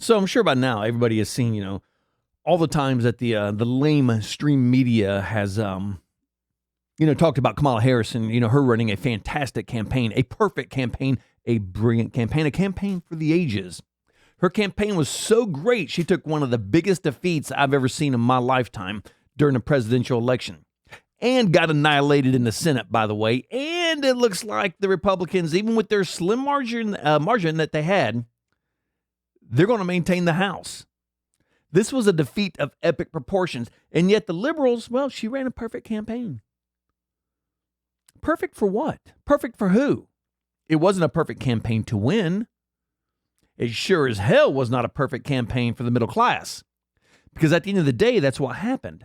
So I'm sure by now everybody has seen, all the times that the lamestream media has, talked about Kamala Harris and, her running a fantastic campaign, a perfect campaign, a brilliant campaign, a campaign for the ages. Her campaign was so great, she took one of the biggest defeats I've ever seen in my lifetime during a presidential election and got annihilated in the Senate, by the way. And it looks like the Republicans, even with their slim margin that they had, they're going to maintain the House. This was a defeat of epic proportions. And yet the liberals, well, she ran a perfect campaign. Perfect for what? Perfect for who? It wasn't a perfect campaign to win. It sure as hell was not a perfect campaign for the middle class. Because at the end of the day, that's what happened.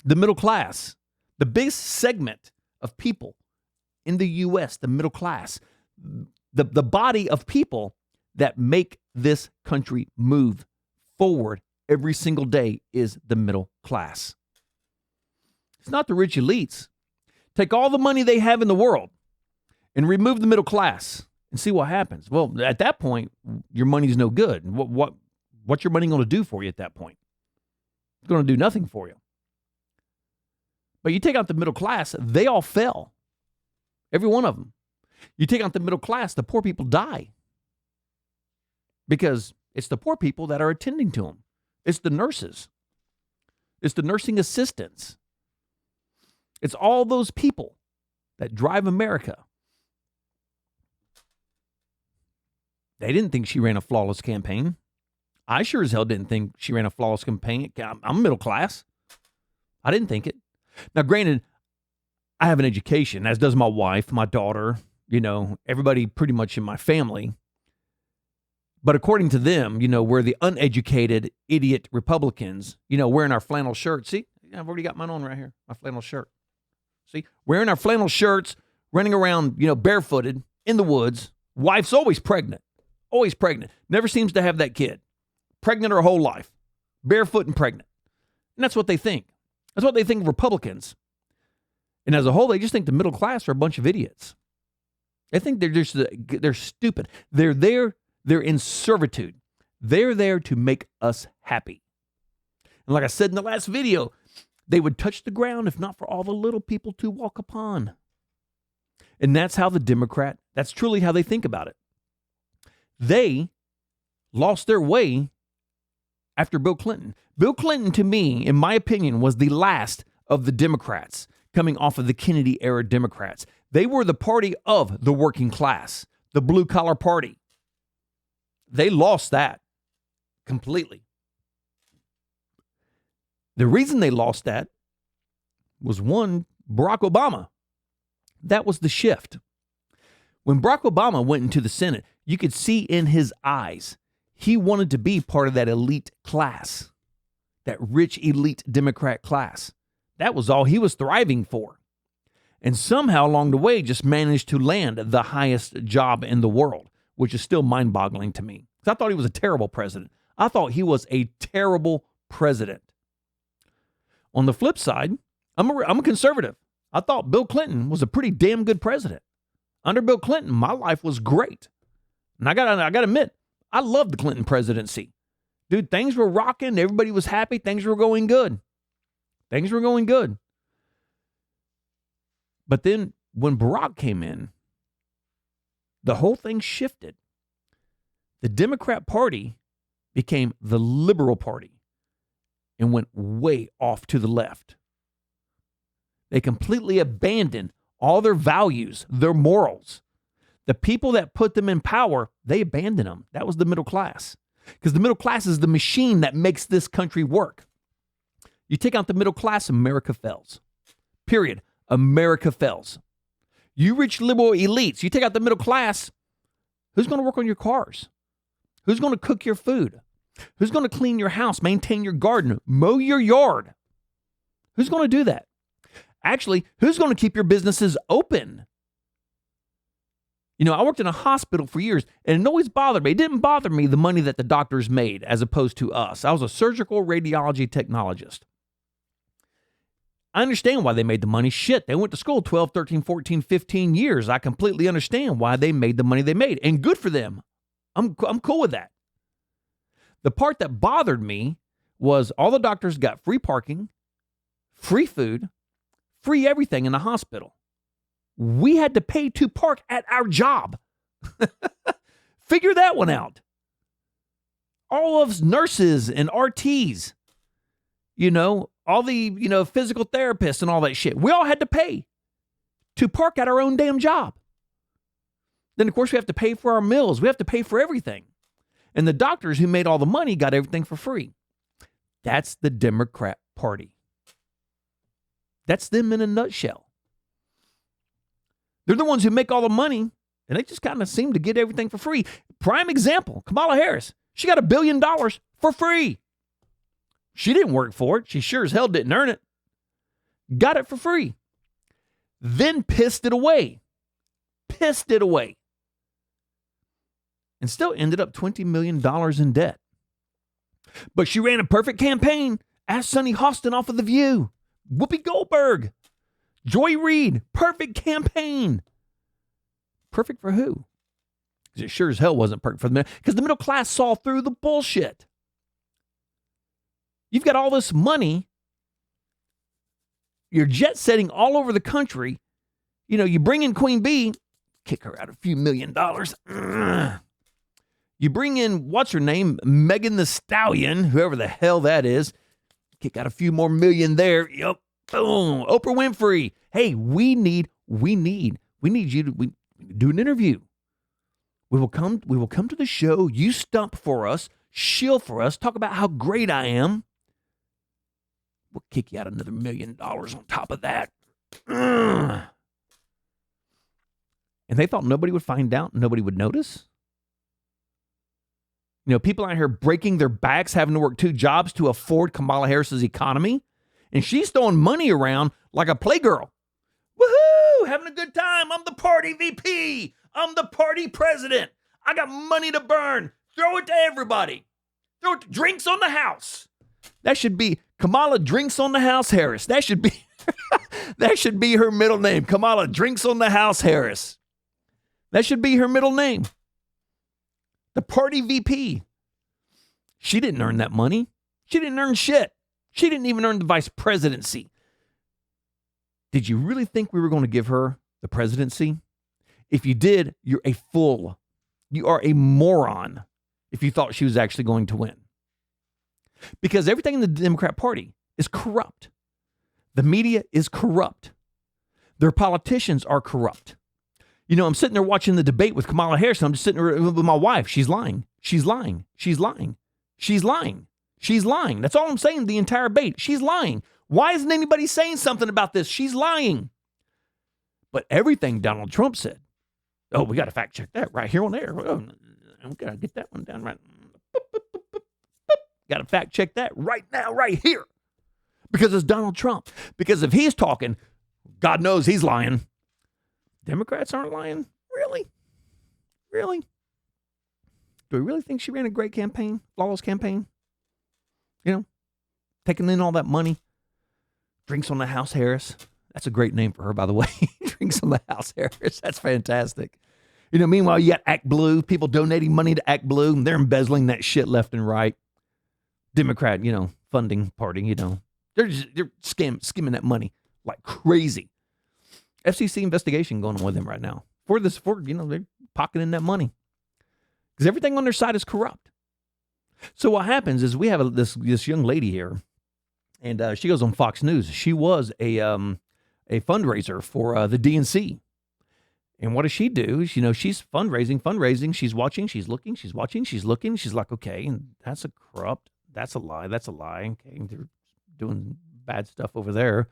The middle class, the biggest segment of people in the U.S., the middle class, the body of people that make this country move forward every single day is the middle class. It's not the rich elites. Take all the money they have in the world and remove the middle class and see what happens. Well, at that point, your money's no good. What's your money going to do for you at that point? It's going to do nothing for you. But you take out the middle class, they all fell. Every one of them. You take out the middle class, the poor people die. Because it's the poor people that are attending to them. It's the nurses. It's the nursing assistants. It's all those people that drive America. They didn't think she ran a flawless campaign. I sure as hell didn't think she ran a flawless campaign. I'm middle class. I didn't think it. Now, granted, I have an education, as does my wife, my daughter, everybody pretty much in my family. But according to them, we're the uneducated idiot Republicans, wearing our flannel shirts. See, I've already got mine on right here, my flannel shirt. See, wearing our flannel shirts, running around, barefooted in the woods. Wife's always pregnant, never seems to have that kid. Pregnant her whole life, barefoot and pregnant. And that's what they think. That's what they think of Republicans. And as a whole, they just think the middle class are a bunch of idiots. They think they're stupid. They're in servitude. They're there to make us happy. And like I said in the last video, they would touch the ground if not for all the little people to walk upon. And that's how that's truly how they think about it. They lost their way after Bill Clinton. Bill Clinton, to me, in my opinion, was the last of the Democrats coming off of the Kennedy-era Democrats. They were the party of the working class, the blue-collar party. They lost that completely. The reason they lost that was one, Barack Obama. That was the shift. When Barack Obama went into the Senate, you could see in his eyes, he wanted to be part of that elite class, that rich elite Democrat class. That was all he was thriving for. And somehow along the way just managed to land the highest job in the world, which is still mind-boggling to me. Because I thought he was a terrible president. I thought he was a terrible president. On the flip side, I'm a conservative. I thought Bill Clinton was a pretty damn good president. Under Bill Clinton, my life was great. And I gotta admit, I loved the Clinton presidency. Dude, things were rocking. Everybody was happy. Things were going good. But then when Barack came in, the whole thing shifted. The Democrat Party became the liberal party and went way off to the left. They completely abandoned all their values, their morals. The people that put them in power, they abandoned them. That was the middle class. Because the middle class is the machine that makes this country work. You take out the middle class, America fails. Period. America fails. You reach liberal elites, you take out the middle class, who's going to work on your cars? Who's going to cook your food? Who's going to clean your house, maintain your garden, mow your yard? Who's going to do that? Actually, who's going to keep your businesses open? I worked in a hospital for years, and it always bothered me. It didn't bother me the money that the doctors made as opposed to us. I was a surgical radiology technologist. I understand why they made the money. Shit, they went to school 12, 13, 14, 15 years. I completely understand why they made the money they made, and good for them. I'm cool with that. The part that bothered me was all the doctors got free parking, free food, free everything in the hospital. We had to pay to park at our job. Figure that one out. All of us nurses and RTs, all the, physical therapists and all that shit. We all had to pay to park at our own damn job. Then, of course, we have to pay for our meals. We have to pay for everything. And the doctors who made all the money got everything for free. That's the Democrat Party. That's them in a nutshell. They're the ones who make all the money, and they just kind of seem to get everything for free. Prime example, Kamala Harris. She got $1 billion for free. She didn't work for it. She sure as hell didn't earn it. Got it for free. Then pissed it away. And still ended up $20 million in debt. But she ran a perfect campaign. Ask Sonny Hostin off of The View. Whoopi Goldberg. Joy Reid. Perfect campaign. Perfect for who? Because it sure as hell wasn't perfect for the middle. Because the middle class saw through the bullshit. You've got all this money. You're jet setting all over the country. You bring in Queen Bee. Kick her out a few $1 million. You bring in, what's her name? Megan Thee Stallion, whoever the hell that is. Kick out a few more million there. Yep. Boom. Oprah Winfrey. Hey, we need you to do an interview. We will come to the show. You stump for us, shill for us, talk about how great I am. We'll kick you out another $1 million on top of that. And they thought nobody would find out, nobody would notice. People out here breaking their backs, having to work 2 jobs to afford Kamala Harris's economy. And she's throwing money around like a playgirl. Woohoo! Having a good time. I'm the party VP. I'm the party president. I got money to burn. Throw it to everybody. Throw it to Drinks on the House. That should be Kamala Drinks on the House Harris. That should be that should be her middle name. Kamala Drinks on the House Harris. That should be her middle name. The party VP. She didn't earn that money. She didn't earn shit. She didn't even earn the vice presidency. Did you really think we were going to give her the presidency? If you did, you're a fool. You are a moron if you thought she was actually going to win. Because everything in the Democrat Party is corrupt. The media is corrupt. Their politicians are corrupt. I'm sitting there watching the debate with Kamala Harris. And I'm just sitting there with my wife. She's lying. She's lying. She's lying. She's lying. She's lying. That's all I'm saying the entire debate. She's lying. Why isn't anybody saying something about this? She's lying. But everything Donald Trump said, oh, we got to fact check that right here on air. Oh, we got to get that one down right. Got to fact check that right now, right here. Because it's Donald Trump. Because if he's talking, God knows he's lying. Democrats aren't lying? Really? Really? Do we really think she ran a great campaign? Flawless campaign? Taking in all that money. Drinks on the House Harris. That's a great name for her, by the way. Drinks on the House Harris. That's fantastic. Meanwhile, you got Act Blue. People donating money to Act Blue. And they're embezzling that shit left and right. Democrat, funding party, They're skimming that money like crazy. FCC investigation going on with them right now. They're pocketing that money. Because everything on their side is corrupt. So what happens is we have this young lady here, and she goes on Fox News. She was a fundraiser for the DNC. And what does she do? She's fundraising. She's watching, she's looking, she's watching, she's looking. She's like, okay, that's a corrupt. That's a lie. Okay, they're doing bad stuff over there.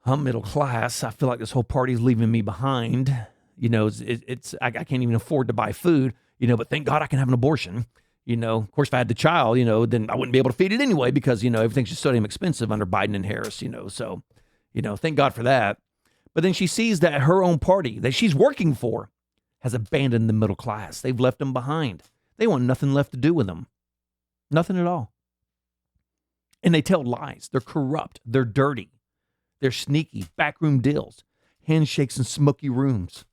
I'm middle class. I feel like this whole party's leaving me behind. I can't even afford to buy food, but thank God I can have an abortion. Of course, if I had the child, then I wouldn't be able to feed it anyway because, everything's just so damn expensive under Biden and Harris, so, thank God for that. But then she sees that her own party that she's working for has abandoned the middle class. They've left them behind. They want nothing left to do with them. Nothing at all. And they tell lies. They're corrupt. They're dirty. They're sneaky. Backroom deals. Handshakes in smoky rooms.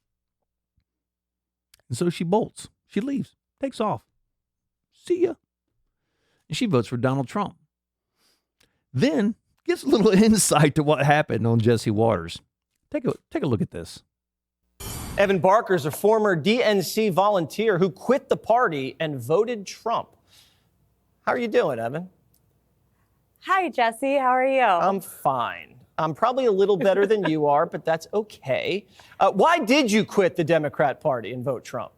And so she bolts. She leaves. Takes off. See ya. and she votes for Donald Trump. Then gives a little insight to what happened on Jesse Watters. Take a look at this. Evan Barker is a former DNC volunteer who quit the party and voted Trump. How are you doing, Evan? Hi, Jesse. How are you? I'm fine. I'm probably a little better than you are, but that's okay. Why did you quit the Democrat Party and vote Trump?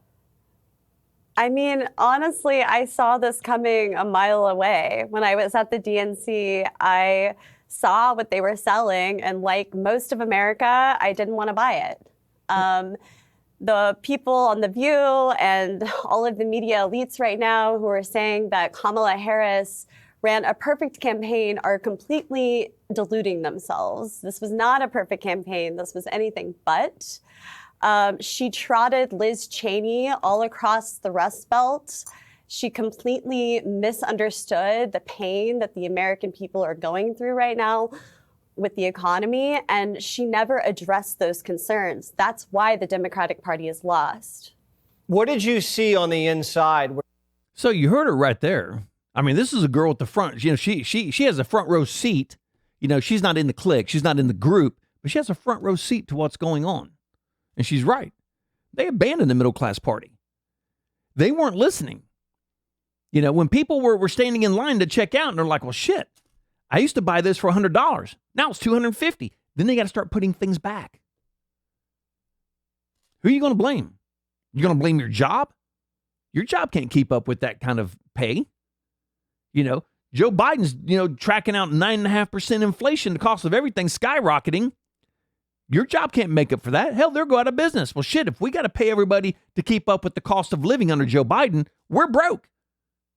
I mean, honestly, I saw this coming a mile away. When I was at the DNC, I saw what they were selling, and like most of America, I didn't want to buy it. The people on The View and all of the media elites right now who are saying that Kamala Harris ran a perfect campaign are completely deluding themselves. This was not a perfect campaign. This was anything but. She trotted Liz Cheney all across the Rust Belt. She completely misunderstood the pain that the American people are going through right now with the economy, and she never addressed those concerns. That's why the Democratic Party is lost. What did you see on the inside? So you heard her right there. I mean, this is a girl at the front. You know, she has a front row seat. You know, she's not in the clique, she's not in the group, but she has a front row seat to what's going on. And she's right. They abandoned the middle class party. They weren't listening. You know, when people were standing in line to check out, and they're like, well, shit, I used to buy this for $100. Now it's $250. Then they got to start putting things back. Who are you going to blame? You're going to blame your job? Your job can't keep up with that kind of pay. You know, Joe Biden's, tracking out 9.5% inflation, the cost of everything skyrocketing. Your job can't make up for that. Hell, they'll go out of business. Well, shit, if we got to pay everybody to keep up with the cost of living under Joe Biden, we're broke.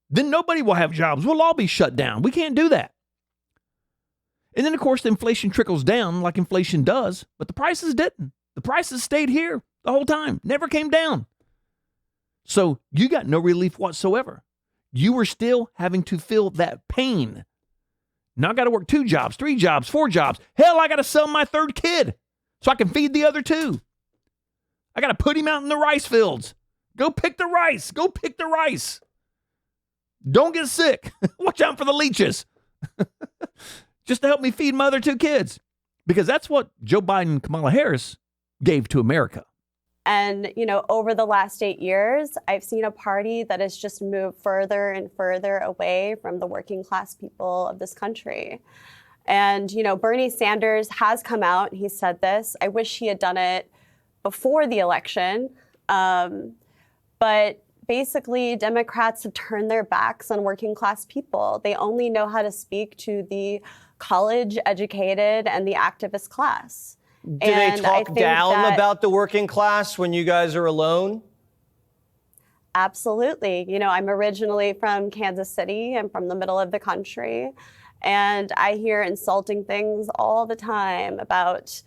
Then nobody will have jobs. We'll all be shut down. We can't do that. And then, of course, the inflation trickles down like inflation does, but the prices didn't. The prices stayed here the whole time, never came down. So you got no relief whatsoever. You were still having to feel that pain. Now I got to work 2 jobs, 3 jobs, 4 jobs. Hell, I got to sell my 3rd kid so I can feed the other 2. I got to put him out in the rice fields. Go pick the rice. Go pick the rice. Don't get sick. Watch out for the leeches. Just to help me feed my other 2 kids. Because that's what Joe Biden and Kamala Harris gave to America. And, over the last 8 years, I've seen a party that has just moved further and further away from the working class people of this country. And, Bernie Sanders has come out and he said this. I wish he had done it before the election. But basically, Democrats have turned their backs on working class people. They only know how to speak to the college educated and the activist class. Do they talk down about the working class when you guys are alone? Absolutely. I'm originally from Kansas City. I'm from the middle of the country. And I hear insulting things all the time about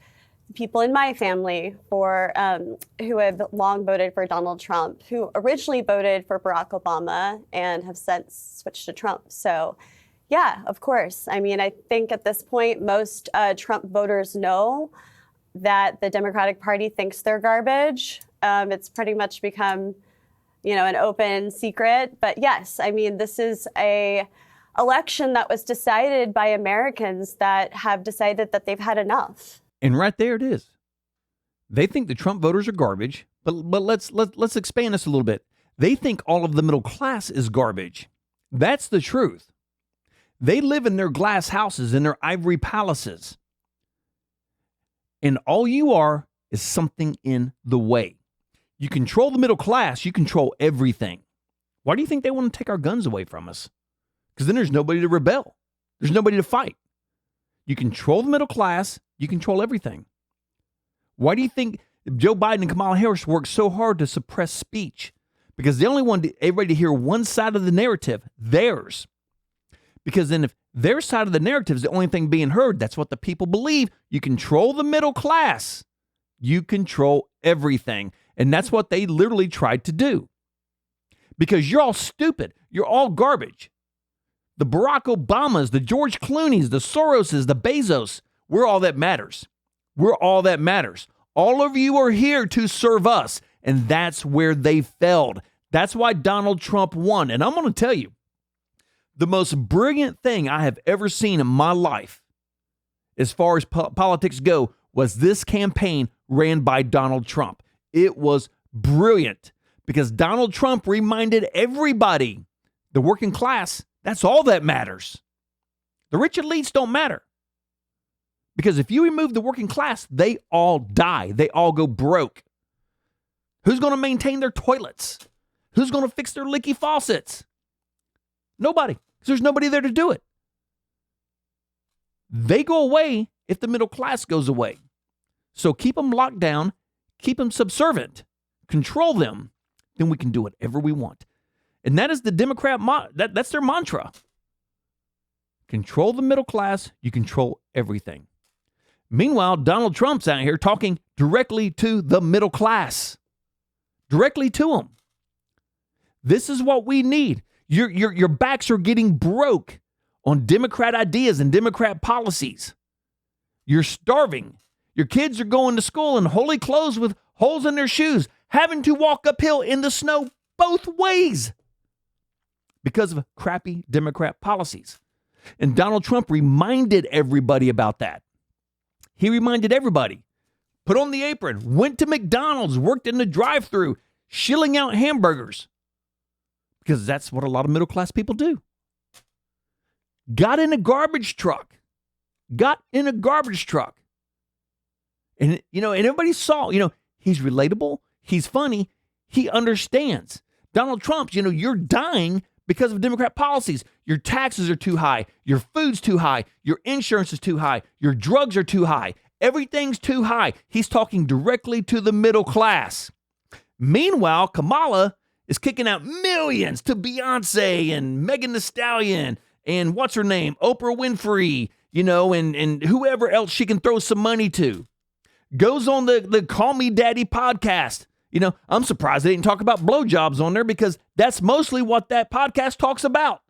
people in my family who have long voted for Donald Trump, who originally voted for Barack Obama and have since switched to Trump. So, yeah, of course. I mean, I think at this point, most Trump voters know that the Democratic Party thinks they're garbage. It's pretty much become, an open secret. But yes, I mean, this is a election that was decided by Americans that have decided that they've had enough. And right there it is. They think the Trump voters are garbage, but let's expand this a little bit. They think all of the middle class is garbage. That's the truth. They live in their glass houses, in their ivory palaces. And all you are is something in the way. You control the middle class, you control everything. Why do you think they want to take our guns away from us? Because then there's nobody to rebel. There's nobody to fight. You control the middle class, you control everything. Why do you think Joe Biden and Kamala Harris work so hard to suppress speech? Because they only want everybody to hear one side of the narrative, theirs. Because then if their side of the narrative is the only thing being heard, that's what the people believe. You control the middle class. You control everything. And that's what they literally tried to do. Because you're all stupid. You're all garbage. The Barack Obamas, the George Clooney's, the Soroses, the Bezos, we're all that matters. We're all that matters. All of you are here to serve us. And that's where they failed. That's why Donald Trump won. And I'm going to tell you, The most brilliant thing I have ever seen in my life, as far as politics go, was this campaign ran by Donald Trump. It was brilliant because Donald Trump reminded everybody, the working class, that's all that matters. The rich elites don't matter. Because if you remove the working class, they all die. They all go broke. Who's going to maintain their toilets? Who's going to fix their leaky faucets? Nobody. Because there's nobody there to do it. They go away if the middle class goes away. So keep them locked down, keep them subservient, control them, then we can do whatever we want. And that is the Democrat, that's their mantra. Control the middle class, you control everything. Meanwhile, Donald Trump's out here talking directly to the middle class. Directly to them. This is what we need. Your backs are getting broke on Democrat ideas and Democrat policies. You're starving. Your kids are going to school in holey clothes with holes in their shoes, having to walk uphill in the snow both ways because of crappy Democrat policies. And Donald Trump reminded everybody about that. He reminded everybody, put on the apron, went to McDonald's, worked in the drive-thru, shilling out hamburgers. Because that's what a lot of middle-class people do. Got in a garbage truck. And, and everybody saw, he's relatable. He's funny. He understands. Donald Trump, you're dying because of Democrat policies. Your taxes are too high. Your food's too high. Your insurance is too high. Your drugs are too high. Everything's too high. He's talking directly to the middle class. Meanwhile, Kamala is kicking out millions to Beyonce and Megan Thee Stallion and what's her name, Oprah Winfrey, and whoever else she can throw some money to. Goes on the Call Me Daddy podcast. I'm surprised they didn't talk about blowjobs on there because that's mostly what that podcast talks about.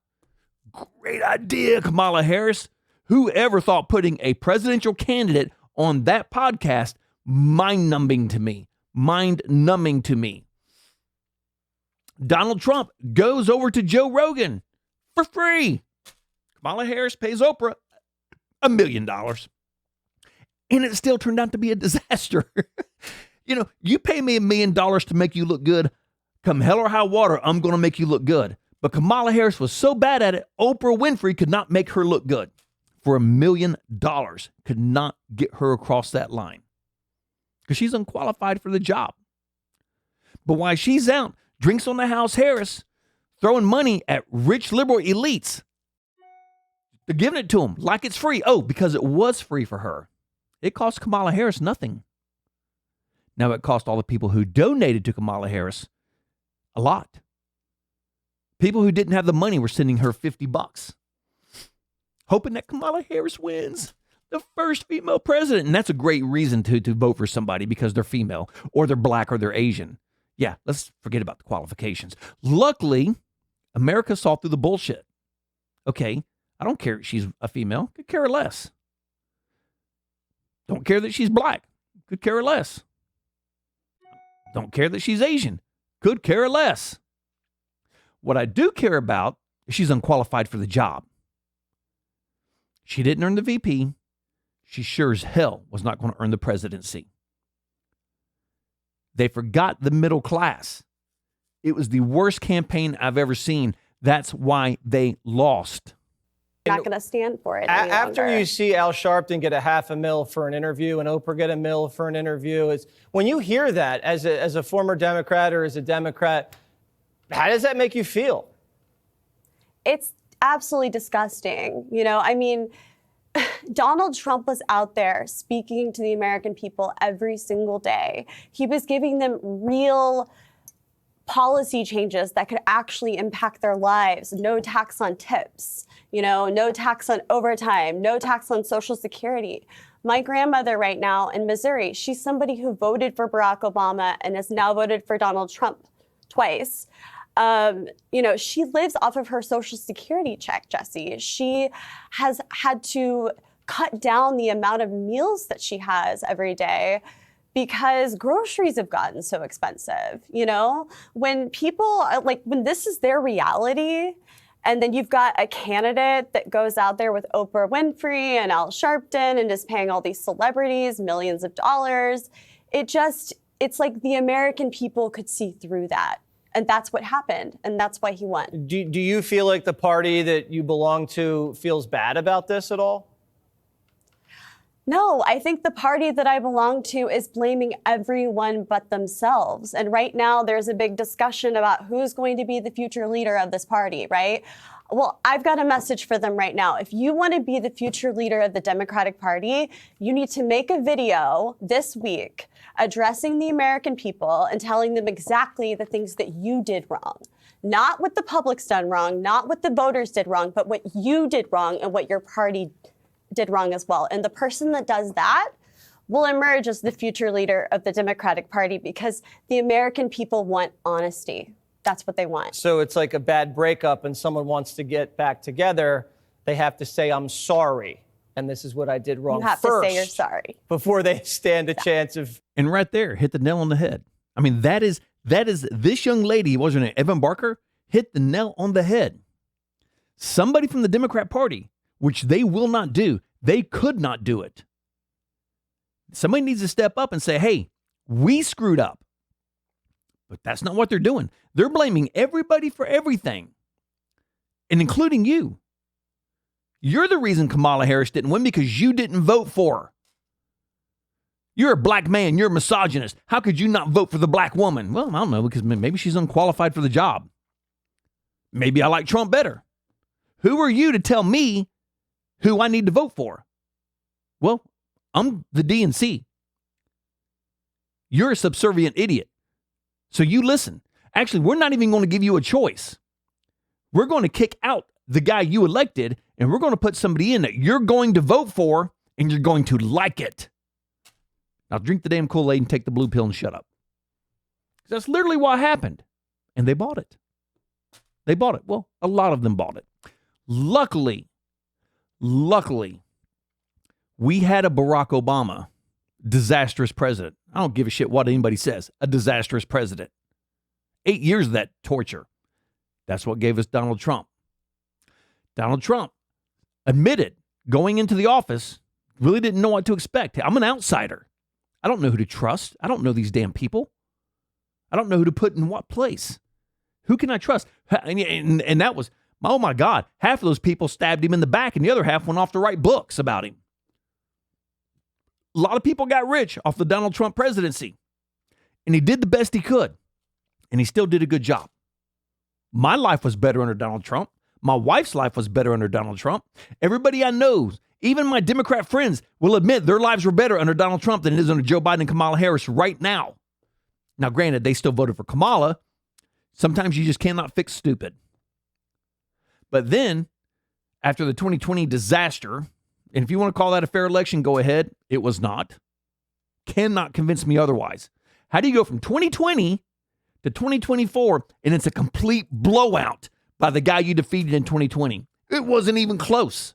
Great idea, Kamala Harris. Whoever thought putting a presidential candidate on that podcast, mind-numbing to me. Donald Trump goes over to Joe Rogan for free. Kamala Harris pays Oprah $1 million. And it still turned out to be a disaster. You pay me $1 million to make you look good. Come hell or high water, I'm going to make you look good. But Kamala Harris was so bad at it, Oprah Winfrey could not make her look good. For $1 million, could not get her across that line. Because she's unqualified for the job. But while she's out, drinks on the house Harris, throwing money at rich liberal elites. They're giving it to them like it's free. Oh, because it was free for her. It cost Kamala Harris nothing. Now it cost all the people who donated to Kamala Harris a lot. People who didn't have the money were sending her $50, hoping that Kamala Harris wins the first female president. And that's a great reason to vote for somebody because they're female or they're black or they're Asian. Yeah, let's forget about the qualifications. Luckily, America saw through the bullshit. Okay, I don't care if she's a female. Could care less. Don't care that she's black. Could care less. Don't care that she's Asian. Could care less. What I do care about is she's unqualified for the job. She didn't earn the VP. She sure as hell was not going to earn the presidency. They forgot the middle class. It was the worst campaign I've ever seen. That's why they lost. Not going to stand for it. After you see Al Sharpton get a $500,000 for an interview and Oprah get $1 million for an interview, is when you hear that as a former Democrat or as a Democrat, how does that make you feel? It's absolutely disgusting. Donald Trump was out there speaking to the American people every single day. He was giving them real policy changes that could actually impact their lives. No tax on tips, no tax on overtime, no tax on Social Security. My grandmother right now in Missouri, she's somebody who voted for Barack Obama and has now voted for Donald Trump twice. She lives off of her Social Security check, Jesse. She has had to cut down the amount of meals that she has every day because groceries have gotten so expensive. When people when this is their reality And then you've got a candidate that goes out there with Oprah Winfrey and Al Sharpton and is paying all these celebrities millions of dollars. It's like the American people could see through that. And that's what happened. And that's why he won. Do you feel like the party that you belong to feels bad about this at all? No, I think the party that I belong to is blaming everyone but themselves. And right now, there's a big discussion about who's going to be the future leader of this party, right? Well, I've got a message for them right now. If you want to be the future leader of the Democratic Party, you need to make a video this week addressing the American people and telling them exactly the things that you did wrong. Not what the public's done wrong, not what the voters did wrong, but what you did wrong and what your party did wrong as well. And the person that does that will emerge as the future leader of the Democratic Party because the American people want honesty. That's what they want. So it's like a bad breakup and someone wants to get back together. They have to say, I'm sorry. And this is what I did wrong You have first to say you're sorry. before they stand a chance of. And right there, hit the nail on the head. I mean, that is this young lady, what was her name, Evan Barker, hit the nail on the head. Somebody from the Democrat Party, which they will not do, they could not do it. Somebody needs to step up and say, hey, we screwed up. But that's not what they're doing. They're blaming everybody for everything, and including you. You're the reason Kamala Harris didn't win because you didn't vote for her. You're a black man. You're a misogynist. How could you not vote for the black woman? Well, I don't know, because maybe she's unqualified for the job. Maybe I like Trump better. Who are you to tell me who I need to vote for? Well, I'm the DNC. You're a subservient idiot. So you listen. Actually, we're not even going to give you a choice. We're going to kick out the guy you elected, and we're going to put somebody in that you're going to vote for, and you're going to like it. Now drink the damn Kool-Aid and take the blue pill and shut up. That's literally what happened. And they bought it. They bought it. Well, a lot of them bought it. Luckily, we had a Barack Obama, disastrous president. I don't give a shit what anybody says. A disastrous president. 8 years of that torture. That's what gave us Donald Trump. Donald Trump admitted going into the office, really didn't know what to expect. I'm an outsider. I don't know who to trust. I don't know these damn people. I don't know who to put in what place. Who can I trust? And that was, oh my God, half of those people stabbed him in the back and the other half went off to write books about him. A lot of people got rich off the Donald Trump presidency. And he did the best he could. And he still did a good job. My life was better under Donald Trump. My wife's life was better under Donald Trump. Everybody I know, even my Democrat friends, will admit their lives were better under Donald Trump than it is under Joe Biden and Kamala Harris right now. Now, granted, they still voted for Kamala. Sometimes you just cannot fix stupid. But then, after the 2020 disaster, and if you want to call that a fair election, go ahead. It was not. Cannot convince me otherwise. How do you go from 2020 to 2024 and it's a complete blowout by the guy you defeated in 2020? It wasn't even close.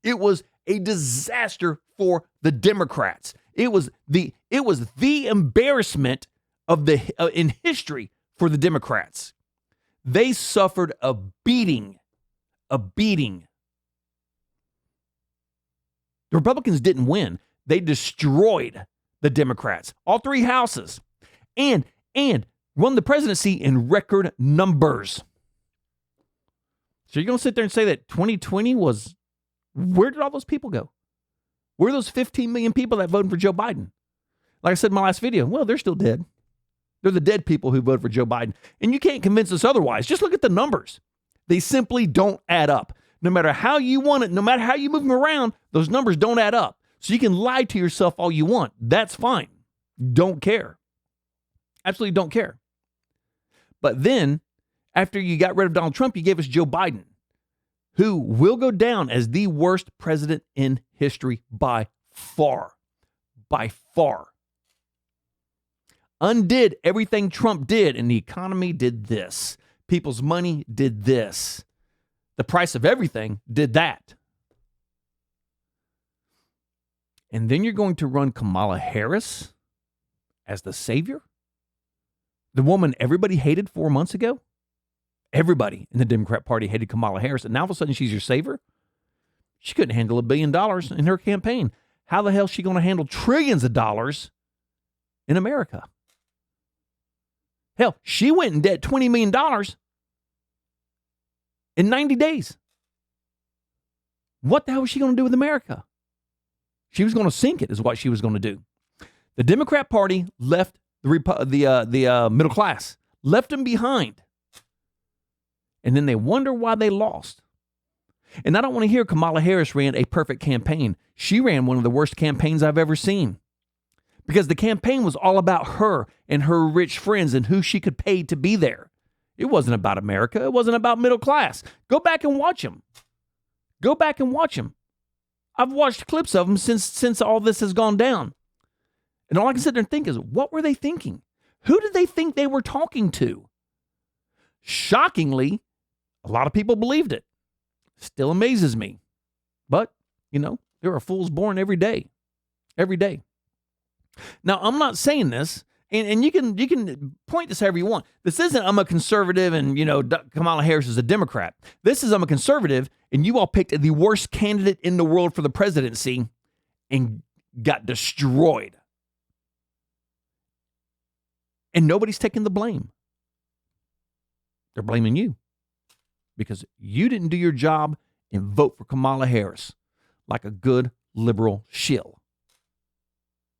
It was a disaster for the Democrats. It was the embarrassment of in history for the Democrats. They suffered a beating. The Republicans didn't win. They destroyed the Democrats, all three houses, and won the presidency in record numbers. So you're going to sit there and say that 2020 was, where did all those people go? Where are those 15 million people that voted for Joe Biden? Like I said in my last video, well, they're still dead. They're the dead people who voted for Joe Biden. And you can't convince us otherwise. Just look at the numbers. They simply don't add up. No matter how you want it, no matter how you move them around, those numbers don't add up. So you can lie to yourself all you want. That's fine. Don't care. Absolutely don't care. But then, after you got rid of Donald Trump, you gave us Joe Biden, who will go down as the worst president in history by far. By far. Undid everything Trump did, and the economy did this. People's money did this. The price of everything did that. And then you're going to run Kamala Harris as the savior? The woman everybody hated 4 months ago? Everybody in the Democrat Party hated Kamala Harris, and now all of a sudden she's your savior? She couldn't handle $1 billion in her campaign. How the hell is she going to handle trillions of dollars in America? Hell, she went in debt $20 million in 90 days. What the hell was she going to do with America? She was going to sink it, is what she was going to do. The Democrat Party left the middle class, left them behind. And then they wonder why they lost. And I don't want to hear Kamala Harris ran a perfect campaign. She ran one of the worst campaigns I've ever seen. Because the campaign was all about her and her rich friends and who she could pay to be there. It wasn't about America. It wasn't about middle class. Go back and watch them. Go back and watch them. I've watched clips of them since all this has gone down. And all I can sit there and think is, what were they thinking? Who did they think they were talking to? Shockingly, a lot of people believed it. Still amazes me. But, there are fools born every day. Every day. Now, I'm not saying this, and you can point this however you want. This isn't I'm a conservative and, Kamala Harris is a Democrat. This is I'm a conservative and you all picked the worst candidate in the world for the presidency and got destroyed. And nobody's taking the blame. They're blaming you because you didn't do your job and vote for Kamala Harris like a good liberal shill.